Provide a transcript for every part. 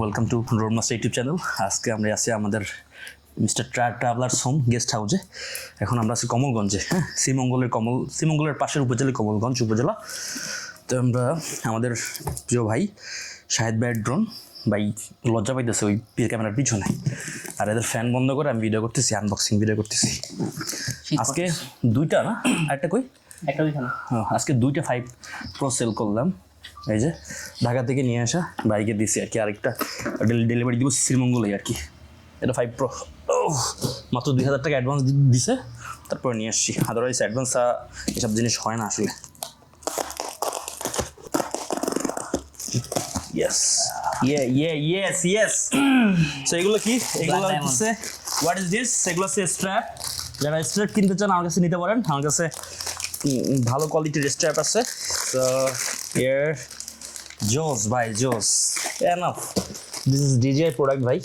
Welcome to road master YouTube channel. আজকে আমরা আছি আমাদের মিস্টার ট্রাভেলার্স হোম গেস্ট হাউসে। এখন আমরা আছি কমলগঞ্জে, হ্যাঁ, শ্রীমঙ্গলের পাশের উপজেলা কমলগঞ্জ উপজেলা। তো আমরা আমাদের প্রিয় ভাই শাহেদ ভাইয়ের ড্রোন ভাই লজ্জা পাইতেছে ওই ক্যামেরার পিছনে, আর এদের ফ্যান বন্ধ করে আমি ভিডিও করতেছি, আনবক্সিং ভিডিও করতেছি। আজকে দুইটা না আরেকটা কই একটা দুইটা না, আজকে দুইটা 5 Pro সেল করলাম। এই যে ঢাকা থেকে নিয়ে আসা, বাইকে দিছি আর কি, আরেকটা ডেলিভারি দিব শ্রীমঙ্গলেই আর কি। এটা 5 Pro মাত্র 2000 টাকা অ্যাডভান্স দিছে, তারপরে নিয়ে আসছি। আদারওয়াইজ অ্যাডভান্স এসব জিনিস হয় না আসলে। ইয়েস ইয়েস সো এগুলো কি, এগুলো হচ্ছে হোয়াট ইজ দিস, এগুলো হচ্ছে স্ট্র্যাপ। যারা স্ট্র্যাপ কিনতে চান আমার কাছে নিতে পারেন, আমার কাছে ভালো কোয়ালিটির স্ট্র্যাপ আছে। সো হিয়ার জোস ভাই, জোস enough, this is DJI product ভাই।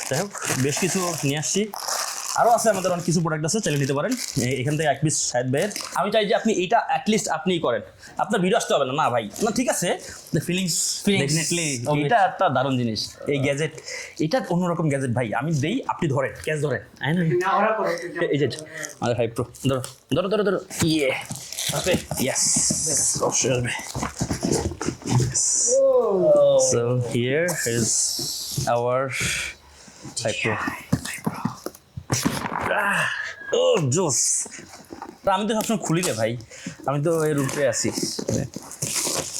যাই হোক, বেশ কিছু নিয়ে আসছি, আরও আছে আমাদের অনেক কিছু প্রোডাক্ট আছে, চাইলে নিতে পারেন। এখান থেকে এক পিস শাহেদ ভাইয়ের। আমি চাই যে আপনি এইটা অ্যাটলিস্ট আপনিই করেন, আপনার ভিডিও আসতে হবে না। না ভাই না, ঠিক আছে, ফিলিংস ডেফিনেটলি এটা একটা দারুণ জিনিস। এই গ্যাজেট, এটা অন্যরকম গ্যাজেট ভাই। আমি দেই, আপনি ধরেন, ক্যাচ ধরেন। এই যে আমাদের 5 Pro, ধরো ধরো ধরো ধরো, ইয়ে ওকে, ইয়েস অবশ্যই আসবে। So here is our 5 Pro. Oh, juice. আমি তো সবসময় খুলি রে ভাই, আমি তো এর উপরে আছি।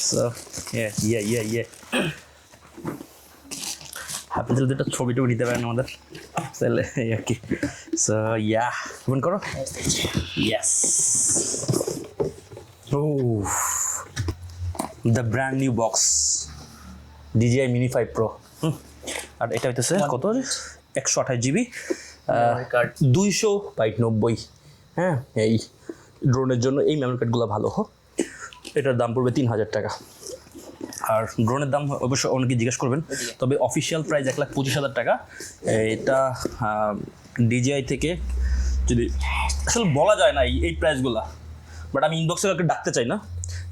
So yeah. আপনি যদি একটা ছবি টবি নিতে পারেন আমাদের, তাহলে আর কি। সো ইয়া, ওপেন করো। Yes, oh the brand new box DJI Mini 5 Pro। আর এটা হইতেছে কত, 128 GB, 290। হ্যাঁ, এই ড্রোনের জন্য এই মেমোরি কার্ডগুলো ভালো হোক। এটার দাম পড়বে 3000 টাকা। আর ড্রোনের দাম অবশ্য অনেকে জিজ্ঞেস করবেন, তবে অফিসিয়াল প্রাইস 1,25,000 টাকা। এটা DJI থেকে, যদি আসলে বলা যায় না এই প্রাইসগুলা, বাট আমি ইনবক্সে কাউকে ডাকতে চাই না।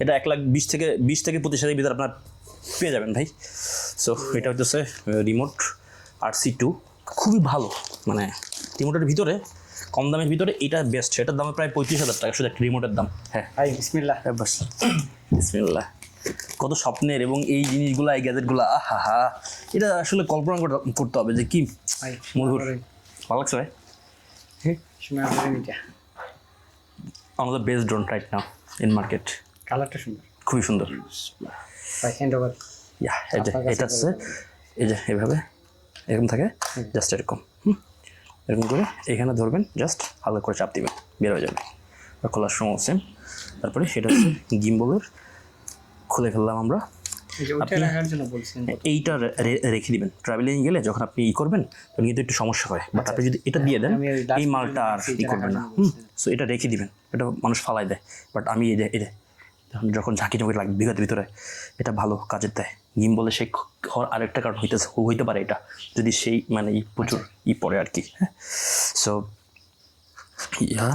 এটা 1,20,000 থেকে 25,000 ভিতরে আপনার পেয়ে যাবেন ভাই। সো এটা হচ্ছে রিমোট RC2, খুবই ভালো, মানে রিমোটের ভিতরে কম দামের ভিতরে এটা বেস্ট। এটার দাম প্রায় 35,000 টাকা শুধু একটা রিমোটের দাম। হ্যাঁ বিসমিল্লাহ, বাস বিসমিল্লাহ। কত স্বপ্নের, এবং এই জিনিসগুলো, এই গ্যাজেটগুলো, আহা, এটা আসলে কল্পনা করতে হবে যে কি মধুর। ভালো লাগছে ভাই, আমাদের best drone right now in market. কালারটা সুন্দর, খুবই সুন্দর। এটা হচ্ছে এই যে এভাবে এরকম থাকে, জাস্ট এরকম, এরকম করে এখানে ধরবেন, জাস্ট হালকা করে চাপ দিবেন, বের হয়ে যাবে। আর খোলার সময় সেম। তারপরে সেটা হচ্ছে গিম্বলের, খুলে ফেললাম আমরা। এইটা রেখে দিবেন, ট্রাভেলিং গেলে যখন আপনি করবেন তখন কিন্তু একটু সমস্যা হয়, বাট আপনি যদি এটা দিয়ে দেন এই মালটা আর করবেন না। সো এটা রেখে দিবেন, এটা মানুষ ফালাই দেয়, বাট আমি এই যখন ঝাঁকি লাগবে বিঘাতের ভিতরে, এটা ভালো কাজের দেয়। গিম্বলে সেই আরেকটা কারণ হইতে পারে এটা, যদি সেই মানে প্রচুর পড়ে আর কি। হ্যাঁ, সো ইয়া,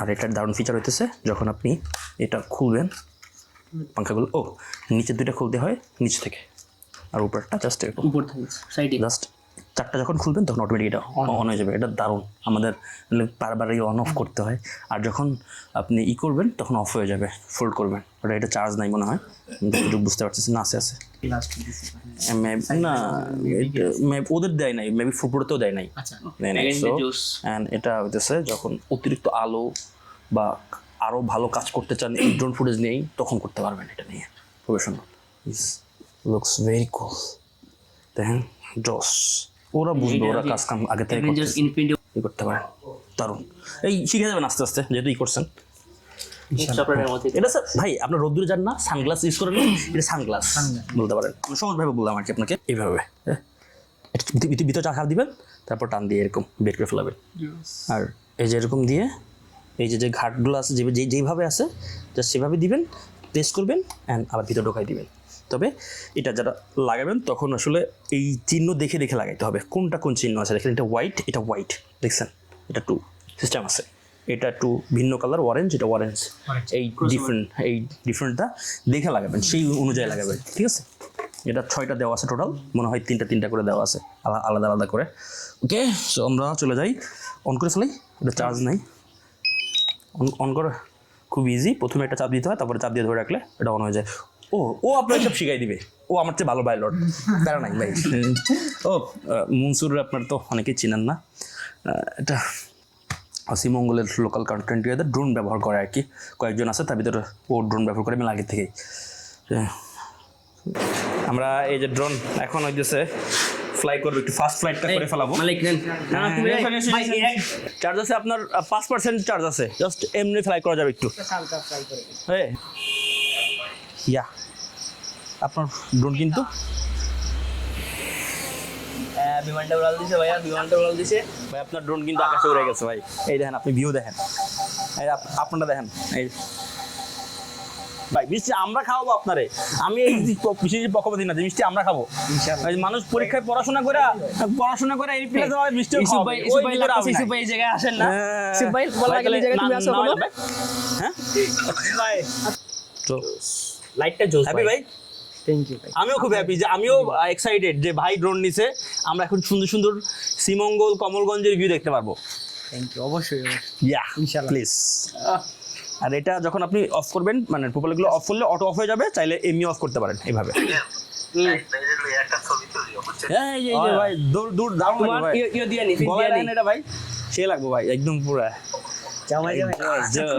আর এটার দারুণ ফিচার হইতেছে, যখন আপনি এটা খুলবেন পাঙ্খাগুলো, নিচের দুইটা খুলতে হয় নিচ থেকে, আর উপরটা জাস্ট উপর থেকে সাইডে, জাস্ট চারটা যখন খুলবেন তখন অটোমেটিক এটা অন হয়ে যাবে। এটা দারুণ, আমাদের বারবারই অন অফ করতে হয়, আর যখন আপনি করবেন তখন অফ হয়ে যাবে, ফোল্ড করবেন। ওটা এটা চার্জ নাই মনে হয়, বুঝতে পারতেছি না। আছে না, ওদের দেয় নাই, মেবি ফুটবলতেও দেয় নাই। এটা হইতেছে যখন অতিরিক্ত আলো বা আরও ভালো কাজ করতে চান এই ড্রোন ফুটেজ নিয়েই, তখন করতে পারবেন এটা নিয়ে। প্রফেশনাল, লুকস ভেরি কুল। দেখেন জস, ওরা বুঝবে, ওরা কাজ কাম আগে থেকে করতে পারে, দারুণ। এই শিখে যাবেন আস্তে আস্তে, যেহেতু করছেন। এটা স্যার ভাই, আপনার রোদ্দুরে যান না, সানগ্লাস ইউজ করেন, এটা সানগ্লাস বলতে পারেন। সহজভাবে বললাম আর কি আপনাকে, এইভাবে ভিতরে চাপ দিবেন, তারপর টান দিয়ে এরকম বের করে ফেলাবেন। আর এই যে এরকম দিয়ে, এই যে ঘাটগুলো আছে যেইভাবে আছে, জাস্ট সেভাবে দিবেন, প্রেস করবেন অ্যান্ড আবার ভিতরে ঢোকাই দিবেন। তবে এটা যারা লাগাবেন তখন আসলে এই চিহ্ন দেখে লাগাইতে হবে, কোনটা কোন চিহ্ন আছে। দেখেন এটা হোয়াইট, দেখছেন, এটা টু সিস্টেম আছে, এটা একটু ভিন্ন কালার অরেঞ্জ, এটা অরেঞ্জ, এই ডিফারেন্টটা দেখে লাগাবেন, সেই অনুযায়ী লাগাবেন, ঠিক আছে। এটা 6টা দেওয়া আছে টোটাল, মনে হয় 3টা করে দেওয়া আছে আলাদা আলাদা করে। ওকে, সো আমরা চলে যাই, অন করে ফেলাই। এটা চার্জ নাই, অন করে খুব ইজি। প্রথমে একটা চাপ দিতে হয়, তারপরে চাপ দিয়ে ধরে রাখলে এটা অন হয়ে যায়। ও আপনার সব শিখাই দিবে, ও আমার চেয়ে ভালো পাইলট, তারা নাই ভাই। ও মনসুর আপনার তো অনেকেই চিনেন না, এটা শ্রীমঙ্গলের লোকাল কন্টেন্ট ক্রিয়েটার, ড্রোন ব্যবহার করে আর কি, কয়েকজন আছে তার ভিতরে ও ড্রোন ব্যবহার করে মেলা আগে থেকেই। আমরা এই যে ড্রোন এখন হইতেছে ফ্লাই করবো, একটু ফাস্ট ফ্লাইটটা করে ফেলাবো। মালিক নেন। চার্জ আছে আপনার 5% চার্জ আছে, জাস্ট এমনি ফ্লাই করা যাবে একটু। হ্যাঁ ইয়া, আপনার ড্রোন কিন্তু বিমানটা উড়াল দিছে ভাইয়া, বিমানটা উড়াল দিছে ভাই, আপনার ড্রোন কিন্তু আকাশে উড়ে গেছে ভাই। এই দেখেন, আপনি ভিউ দেখেন, এই আপনারটা দেখেন। এই ভাই মিষ্টি আমরা খাওয়াবো আপনারে, আমি এই বিশেষ পক্ষপাতি না যে মিষ্টি আমরা খাবো। ইনশাআল্লাহ। এই মানুষ পরীক্ষায় পড়াশোনা করে এই প্লেসে যাওয়ার মিষ্টি ইসুফ ভাই, ইসুফ ভাই লাগছে, ইসুফ ভাই এই জায়গায় আসেন না। ইসুফ ভাই বলা গেল এই জায়গায় তুমি আসো বলো। হ্যাঁ ভাই তো লাইটটা জোস হ্যাপি ভাই, থ্যাংক ইউ ভাই। আমিও খুব হ্যাপি যে আমিও এক্সাইটেড যে ভাই ড্রোন নিছে, আমরা এখন সুন্দর সুন্দর শ্রীমঙ্গল কমলগঞ্জের ভিউ দেখতে পারবো। থ্যাংক ইউ, অবশ্যই ইয়া ইনশাআল্লাহ। প্লিজ। আর এটা যখন আপনি অফ করবেন, মানে প্রোপেলারগুলো অফ করলে অটো অফ হয়ে যাবে, চাইলে এমনি অফ করতে পারেন এইভাবে। এই যে ভাই দূর দারুণ লাগবে ভাই, ইয়ে দিয়ে নি, গলায় রাখেন এটা ভাই, সে লাগবে ভাই একদম পুরা জামাই জামাই জাস্ট